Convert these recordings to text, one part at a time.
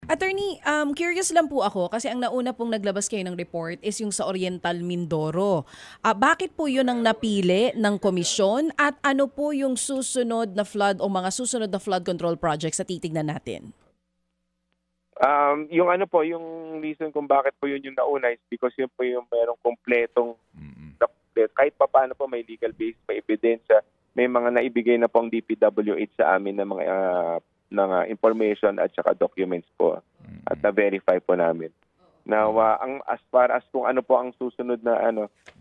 Attorney, curious lang po ako kasi ang nauna pong naglabas kayo ng report is yung sa Oriental Mindoro. Bakit po yun ang napili ng komisyon at ano po yung susunod na flood o mga susunod na flood control projects sa titignan natin? Yung ano po, yung reason kung bakit po yun yung nauna is because yun po yung merong kompletong kahit pa paano po may legal base, may ebidensya, may mga naibigay na pong DPWH sa amin na mga information at saka documents po at na-verify po namin. Now, as far as kung ano po ang susunod na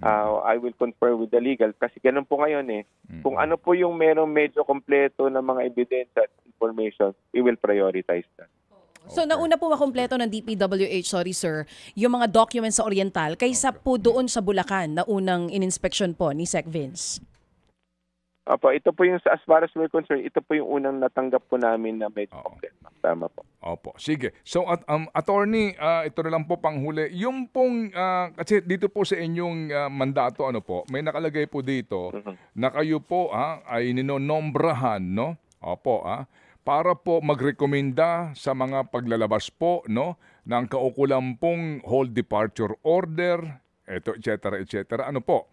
I will confer with the legal kasi ganun po ngayon eh. Kung ano po yung merong medyo kompleto na mga ebidensya at information, we will prioritize that. So nauna po makompleto ng DPWH, sorry sir, yung mga documents sa Oriental kaysa po doon sa Bulacan na unang in-inspection po ni Sec Vince? Opo, ito po yung as far as we're concerned, ito po yung unang natanggap po namin na medyo kompleto. Tama po. Opo, sige. So attorney, ito na lang po panghuli. Yung pong, kasi dito po sa inyong mandato, ano po, may nakalagay po dito na kayo po ay ninonombrahan, no? Opo, para po magrekomenda sa mga paglalabas po no ng kaukulang pong hold departure order, eto et cetera. Ano po?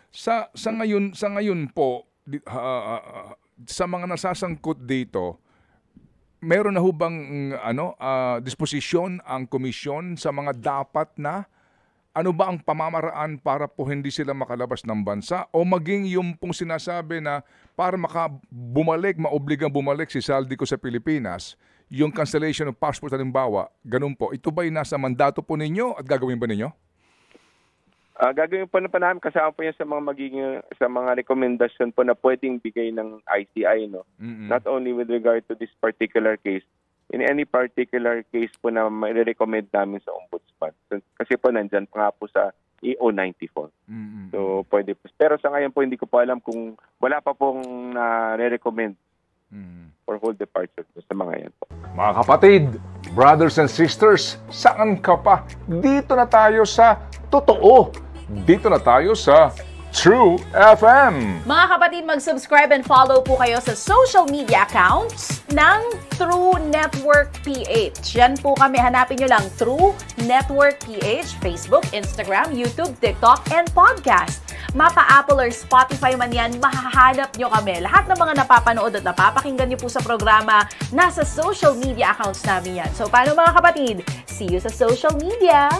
Sa ngayon po sa mga nasasangkot dito, meron na ho bang disposisyon ang komisyon sa mga dapat na ano ba ang pamamaraan para po hindi sila makalabas ng bansa o maging yung pong sinasabi na para maobligang bumalik si Saldico sa Pilipinas, yung cancellation of passport halimbawa, ganun po. Ito ba'y nasa mandato po ninyo at gagawin ba ninyo? Gagawin po na pa namin kasama po yan sa mga rekomendasyon po na pwedeng bigay ng ICI, no? Not only with regard to this particular case, in any particular case po na mai-recommend namin sa ombudsman. Kasi po nandyan pa nga po sa EO 94. So pwede po. Pero sa ngayon po hindi ko pa alam kung wala pa pong re-recommend for whole departure sa mga yan po. Mga kapatid, brothers and sisters, saan ka pa? Dito na tayo sa totoo. Dito na tayo sa True FM. Mga kapatid, mag-subscribe and follow po kayo sa social media accounts ng True Network PH. Yan po kami. Hanapin nyo lang True Network PH, Facebook, Instagram, YouTube, TikTok, and podcast. Mapa Apple or Spotify man yan, mahahanap nyo kami. Lahat ng mga napapanood at napapakinggan nyo po sa programa, nasa social media accounts namin yan. So, paano mga kapatid? See you sa social media!